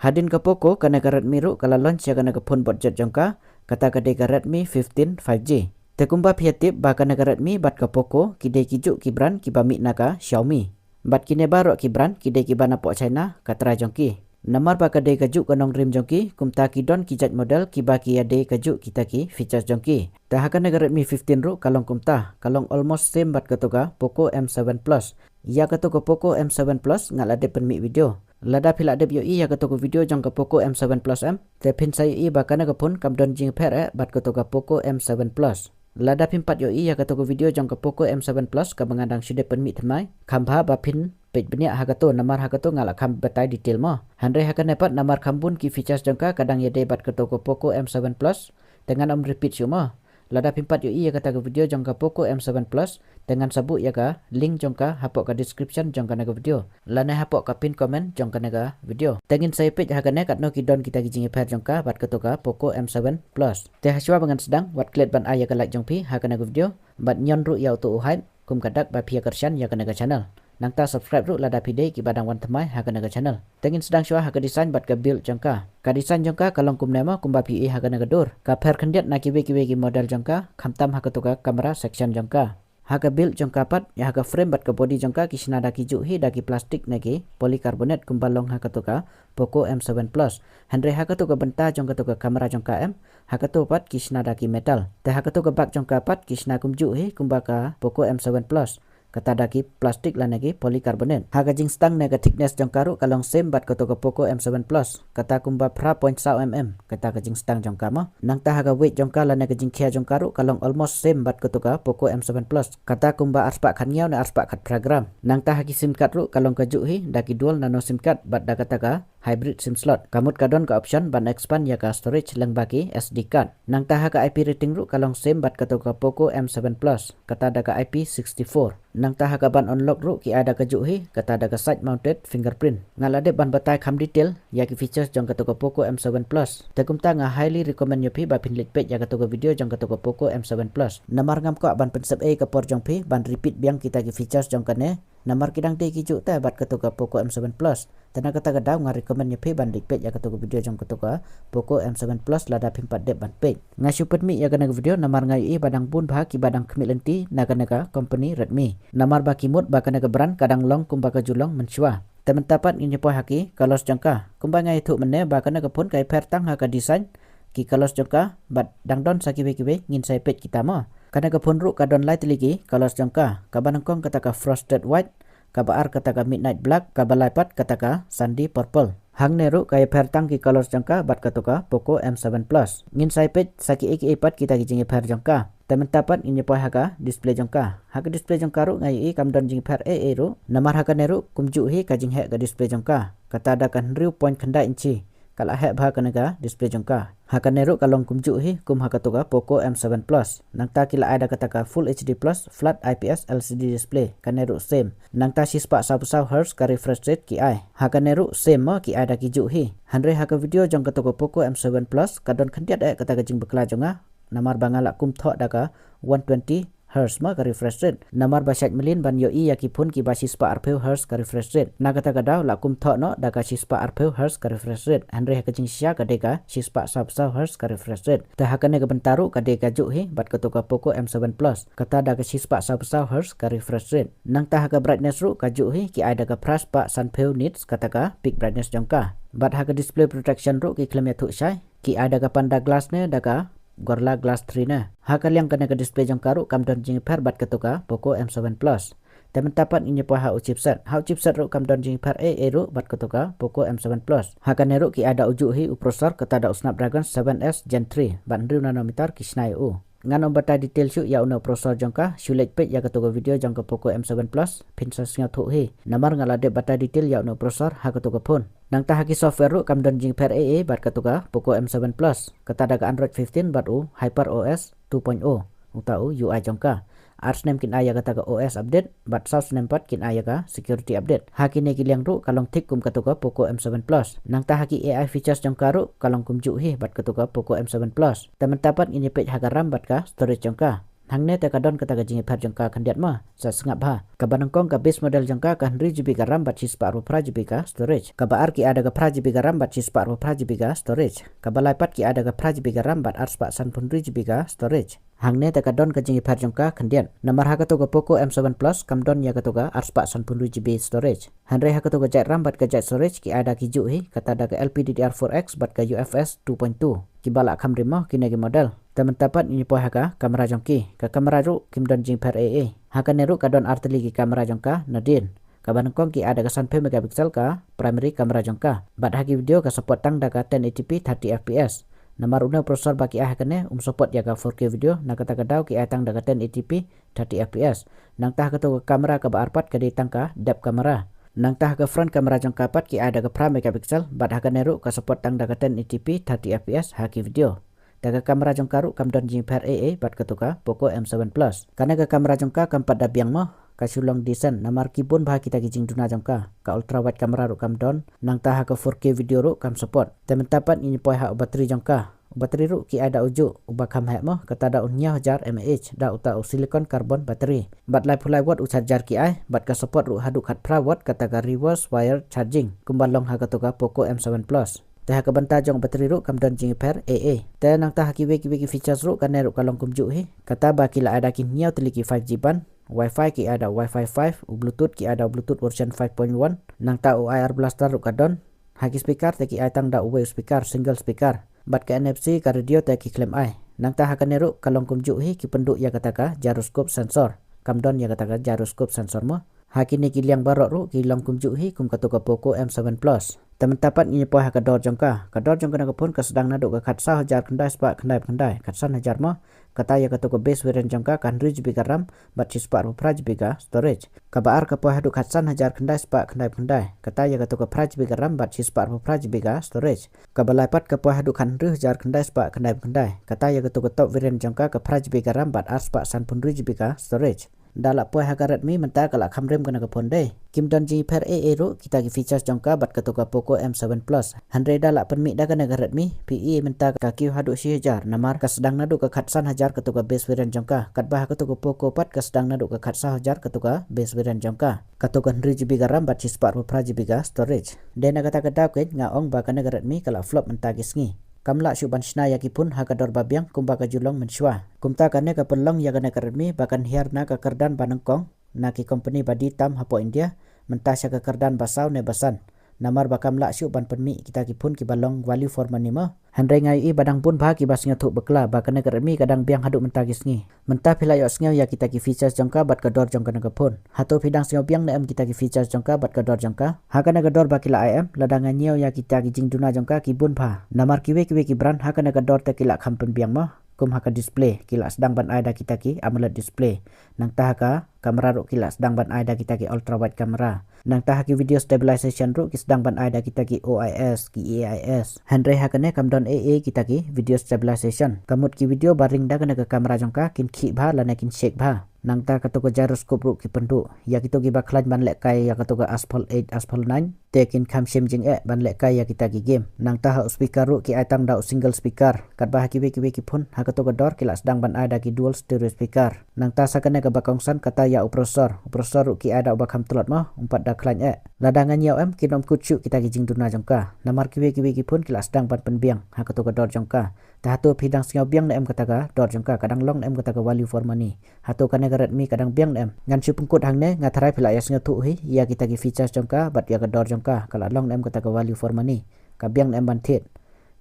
Hadin ke Poco kana ka Redmi ru kala launch ya kana ka phone budget jongka kata ka de ka Redmi 15 5G. Tekumba piatip ba kana ka Redmi bat ka Poco kide kijuk kibran kibami naka Xiaomi. Bat kine baru kibran kide kibana po China katra jongki. Namar ba kade kajuk kanong rim jongki kumta kidon kijat model kiba ki ade kajuk kita ki features jongki. Tahakan ka Redmi 15 ru kalong kumta kalong almost same bat katoka Poco M7 Plus. Ya katoka Poco M7 Plus ngalade penmi video. Lada pila de yo ya katoka video jong ka Poco M7 Plus M. Te pin sai I bakana ka pun kamdon jing per bat katoka Poco M7 Plus. Lada pimpat yo ya katoka video jong ka Poco M7 Plus ka mengandang sude penmi thamai. Kambha ba pin page benia hakato namar hakato ngala kam batai detail mo. Handre hakan dapat namar kambun ki features jongka kadang ya debat katoka Poco M7 Plus dengan repeat semua. Lada pimpat yo iya kata ke video jongka Poco M7 Plus dengan sabuk ya ka link jongka hapok ka description jongka naga video. Lana hapok ka pin comment jongka naga video. Tengin saya page hakane katno kidon kita kijing per jongka bat katoka Poco M7 Plus. Te haswa bangan sedang wat klet ban aya ka like jongpi hakane naga video bat nyon ru ya auto uhaid kum kadak ba pia kersan ya ka naga channel. Nang ta subscribe ru lada pide ki badang wan thamai ha kana channel. Tengin sedang syua ha ka design bat ka build jongka. Ka design jongka kalong kum nema kumba pi ha kana dur. Ka per kendiat na ki ki model jongka khamtam ha ka tuka kamera section jongka. Ha ka build jongka pat ya ha ka frame bat ka body jongka ki sinada ki ju hi da ki plastik nagi polycarbonate kumba long ha ka tuka Poco M7 Plus. Handre ha ka tuka benta jongka tuka kamera jongka M ha ka tu pat ki sinada ki metal. Te ha ka tuka bak jongka pat ki sina kum ju hi kumba ka Poco M7 Plus. Kata daki plastik lah nagi polycarbonate. Haga jing stang naga thickness jongkaru kalong same bat kato ka Poco M7 Plus. Kata kumba pra 0.1 mm. Kata ka jing stang jongkama. Nang ta haga weight jongka lah naga jing kia jongkaru kalong almost same bat kato ka Poco M7 Plus. Kata kumba arspak khat ngiaw na arspak khat program. Nang ta hagi sim card ru kalong ka juhi daki dual nano sim card bat da kata ka hybrid sim slot. Kamut kadon ka option ban expand ya ka storage lang baki SD card. Nang ta haga IP rating ru kalong same bat kato ka Poco M7 Plus. Kata da ka IP64. Nang taha ka ban unlock ru ki ada ka juhi kata ada ka side mounted fingerprint ngalade ban batai kham detail ya ki features jong ka to ka Poco M7 Plus takum ta nga highly recommend yo phi ba pin lit page ya ka to ka video jong ka to ka Poco M7 Plus namar ngam ko ban pensep e ka por jong phi ban repeat biang kita ki features jong ka ne namar kidang te ki ju ta bat ka to ka Poco M7 Plus tana kata ka daw nga recommend yo phi ban lit page ya ka to ka video jong ka to ka Poco M7 Plus lada pimpat de ban page nga super mi ya ka na video namar ngai i badang pun bah ki badang khmilenti naga naga company Redmi namar baki mut bakana ke brand kadang long kumbaka julong mensua. Temen tapat ini poy haki kalos jangka. Kumbanga itu mene bakana ke pun kai pertang haka design ki kalos jangka bat dangdon sakibe kibe ngin sai pet kita mo. Kana ke pun ru kadon light lagi kalos jangka. Kabanangkong kata ka frosted white, kabaar kata ka midnight black, kabalipat kata ka sandy purple. Hang neru kaya pertang ki kalos jangka bat katoka Poco M7 Plus. Ngin sai pet saki iki ipat kita ki jingi per jangka. Temen tapat ini poy haka display jongka. Haka display jongka ru ngai i kamdon jing per e ru. Namar haka neru kumju hi ka jing he ka display jongka. Kata ada kan riu point kenda inci. Kala he bha kana ka display jongka. Haka neru kalong kumju hi kum haka toka Poco M7 Plus. Nang ta kila ada kata ka full HD plus flat IPS LCD display. Kaneru same. Nang ta sispa 1000 Hz ka refresh rate ki ai. Haka neru same mo ki ada ki ju hi. Handre haka video jong ka toka Poco M7 Plus kadon khantiat kata ka jing bekla jonga. Namar bangala kum thok daka 120 Hz ma ka refresh rate. Namar basyat melin ban yo i yaki pun ki basis pa RPU Hz ka refresh rate. Na kata kadaw la kum thok no daka sispa RPU Hz ka refresh rate. Andre ka jing sia ka deka sispa 1000 Hz ka refresh rate. Ta hakane ka bentaru ka deka ju hi bat ka to ka Poco M7 Plus. Kata daka sispa 1000 Hz ka refresh rate. Nang ta ka brightness ru ka ju hi ki ada ka pras pa sanpeu nits kata ka peak brightness jongka. Bat haka display protection ru ki klem ya thu sai ki ada ka panda glass ne daka Gorilla Glass 3 na. Hakal yang kena ke display jong karu kamdon jing per bat ketuka Poco M7 Plus. Temen tapat ini po hau chipset. Hau chipset ru kamdon jing per ru bat ketuka Poco M7 Plus. Hakan neru ki ada uju hi uprosor ketada Snapdragon 7S Gen 3 ban 2 nanometer kisnai u. Ngan bata detail syu ya una prosesor jongka syulek pet ya ketuka video jongka Poco M7 Plus pinsas nga thu hi. Namar ngalade bata detail ya una prosesor ha ketuka phone. Nang ta haki software ru kamdon jing per bat ketuka Poco M7 Plus. Ketada ka Android 15 bat u Hyper OS 2.0. Utau UI jongka. Arsnem kin aya kata ka OS update bat saus nempat kin aya ka security update. Haki ne kiliang ru kalong tik kum ketuka Poco M7 Plus. Nang ta haki AI features jongka ru kalong kum ju hi bat ketuka Poco M7 Plus. Temen tapat ini page haka RAM bat ka storage jongka. Hangne te kadon kata gajing par jangka kandiat ma sa sengap ha ka banangkong ka base model jangka ka 100 GB ka RAM bat 4 GB ka storage ka baar ki ada ka 4 GB ka RAM bat 4 GB ka storage ka balaipat ki ada ka 4 GB ka RAM bat 10 GB ka storage hangne te kadon ka jingi par jangka kandiat namar ha ka to ka Poco M7 Plus kamdon ya ka to ka 10 GB storage hanre ha ka to ka jait RAM bat ka jait storage ki ada ki ju hi kata ada ka LPDDR4X bat ka UFS 2.2 ki balak kamri mo kinagi model teman tapat ini poh haka kamera jongki ka kamera ru kimdon jing per AA haka neru kadon arteli ki kamera jongka nadin ka banangkong ki ada ka 1 megapiksel ka primary kamera jongka bat haki video ka support tang da ka 1080p 30 fps namar una prosesor baki kane support ya ka 4K video na kata kadau ki atang da ka 1080p 30 fps nang tah ka to kamera ka baarpat ka ditang ka depth kamera nang tah ka front kamera jongka pat ki ada ka 5 megapiksel bat haka neru ka support tang da ka 1080p 30 fps haki video daga kamera jongka ru kamdon jing per AA bat ketuka Poco M7 Plus karena ke kamera jongka kampat da biang mo kasulong desain namar kibun bah kita kijing duna jongka ka ultra wide kamera ru kamdon nang taha ke 4K video ru kam support temen tapat ini poi ha bateri jongka bateri ru ki ada uju uba kam ha mo kata da unya 1000 mAh da uta silicon carbon bateri bat lai pulai watt charger ki ai bat ka support ru haduk hat pra watt kata ka reverse wire charging kumbalong ha ketuka Poco M7 Plus teh ka banta jong bateri ru kamdon jing per AA teh nang tah ki weki features ru kan ru kalong kumju hi kata ba kila ada ki niau teliki 5G ban Wi-Fi ki ada Wi-Fi 5 Bluetooth ki ada Bluetooth version 5.1 nang ta UIR blaster ru kadon haki speaker te ki atang da uwe speaker single speaker bat ka NFC ka radio te ki claim ai nang tah kan ru kalong kumju hi ki penduk ya kata ka gyroscope sensor kamdon ya kata ka gyroscope sensor mo haki ni ki liang barok ru ki long kumju hi kum katu ka Poco M7 Plus teman tapat ini poh ka dor jongka na pun ka sedang naduk ka khatsa 1000 kendai spa kendai khatsan 1000 mo kata ya katu ka base variant jongka ka 100 GB ka RAM bat 4 GB ka storage ka baar ka poh haduk khatsan 1000 kendai spa kendai kata ya katu ka 4 GB ka RAM bat 4 GB ka storage ka balaipat ka poh haduk 1000 kendai spa kendai kata ya katu ka top variant jongka ka 4 GB ka RAM bat 10 GB ka storage dalak poh haka Redmi menta kala khamrem kana ka phone dei kimdon ji per AA ru kita ki features jongka bat katuka Poco M7 Plus hanre dalak penmi da kana ka Redmi PE menta ka ki hadu 1000 namar ka sedang nadu ka khatsan 1000 katuka base variant jongka kat bah katuka Poco pat ka sedang nadu ka khatsa 1000 katuka base variant jongka katuka 100 GB ka RAM bat 4 GB ka storage dena kata ka ke ngaong ba kana ka Redmi kala flop menta kisngi kamla syuban shna yaki pun hakador babiang kumba ka julong menshwa kumta kane ka pelong ya kana karmi bakan hiarna ka kerdan banengkong na ki company badi tam hapo India mentasya ka kerdan basau ne basan namar bakamla syuban penmi kita ki pun ki balong value for money mo handai ngai i badang pun ba ki basnya thu bekla bakane karmi kadang biang haduk mentagis ngi menta phila yo sngew ya kita ki features jongka bat ka dor jongka na ka phone hato phidang sngew biang na em kita ki features jongka bat ka dor jongka hakana ka dor bakila im ladang nyeo ya kita ki jing duna jongka ki bun pha namar ki ki brand hakana ka dor te kila khampen biang mo kum haka display kila sedang ban ada kita ki AMOLED display nang tahaka kamera ru kila sedang ban ada kita ki ultra wide kamera nang tahaki video stabilization ru ki sedang ban ada kita ki OIS ki AIS handre hakane kamdon AA kita ki video stabilization kamut ki video baring da kana ka kamera jongka kin khi bha lana kin shake bha nang ta katuka gyroscope ru ki pendu ya kito ki baklan ban lek kai ya katuka Asphalt 8 Asphalt 9 tekin kham shem jing ban lek kai ya kita ki game nang ta speaker ru ki atang da single speaker kat bah ki ki phone ha katuka dor kila sedang ban ada ki dual stereo speaker nang ta sakane ka bakongsan kata ya prosesor ru ki ada ubak ham telot mo umpat da klan ladangan yaw em kinom kuchu kita ki jing duna jongka namar ki phone kila sedang ban penbiang ha katuka dor jongka ta hatu phidang singaw biang na em kata dor jongka kadang long na em kata value for money hatu kane Redmi kadang biang em ngan chu pengkut hangne ngatarai phila ya singa thu hi ya kita ki features jongka bat ya ka dor jongka kala long em kata ka value for money ka biang em ban thet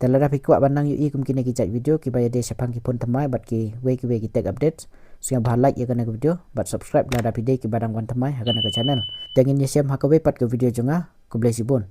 telada phikwa banang yu i kum kine ki jat video ki baya de sapang ki pun thamai bat ki we ki tech updates singa bah like ya kana video bat subscribe lada pide ki badang wan thamai ha kana ka channel tengin ye siam ha ka we pat ka video jonga ku bless you bon